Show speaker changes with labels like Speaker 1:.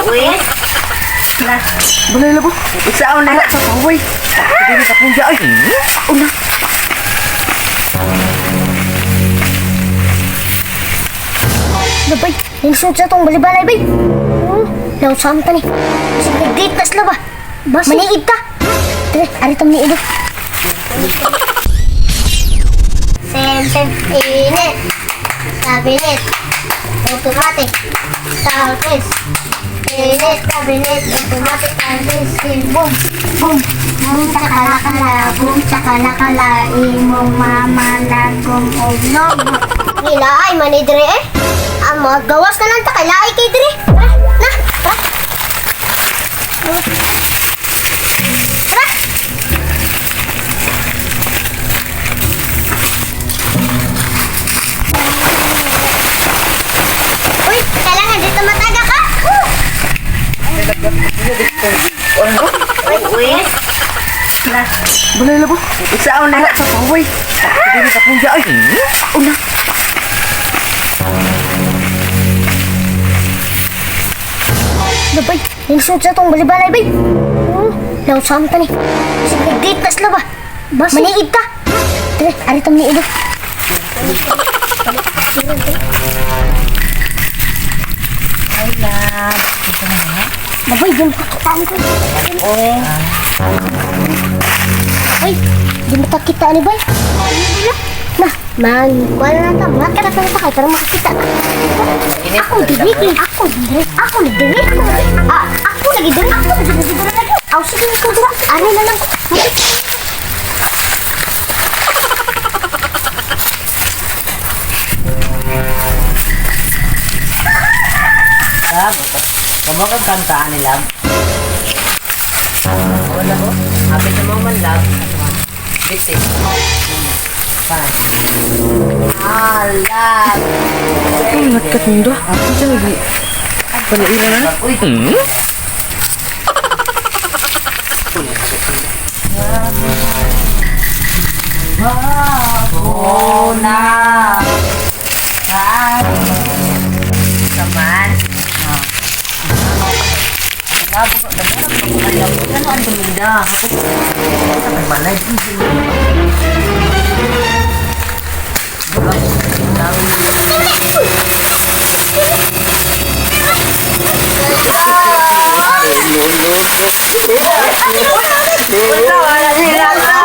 Speaker 1: Uy. Na. Boleh lah bu. Isaon na sa kaway. Dili sa punya ay. Una.
Speaker 2: Bay, yung suot sa tong balibalay, bay. Laut saan ka ni? Sige, tas la ba? Maniid ka. Tara, ari tong niid. Sentence, init. Cabinet. Automatic. Service. Init, cabinet. Automatic service. Boom, boom. Boom, chakalakala. Boom, chakalakala. Imong mama lagong unog. Nila ay manidre eh. Gawas na lang ta kay laay kay dire. Na. Uy, kailangan dito mataga ka.
Speaker 1: Uy. Na. Boleh lah bu. Isaon na sa kaway. Dili sa punya ay. Una.
Speaker 2: Bay, yung suot sa tong balibalay, bay. Laut saan ka ni? Sige, tas la ba? Maniid ka. Tara, ari tong niid.
Speaker 1: Ay lang. Ito na nga.
Speaker 2: Nabay, di makakitaan ko. Ay, di makakitaan ni bay. Nah, wala na ta. Makat na ta kay para makakita. Ako diri. Ako lagi diri. Aw, sige ko dira. Ano na lang.
Speaker 1: Kamu kan kantaan ni Lab. Wala ko. Happy na mo man Lab. Bitin. Pa. Lab. Ay, nagkatundo. Ako dyan lagi. Panailan na. Uy. Wow. Na. Saman. Labo ka, nagharap ako alam. Ano ang dumida? Sa pagbalay. Wala, wala, wala.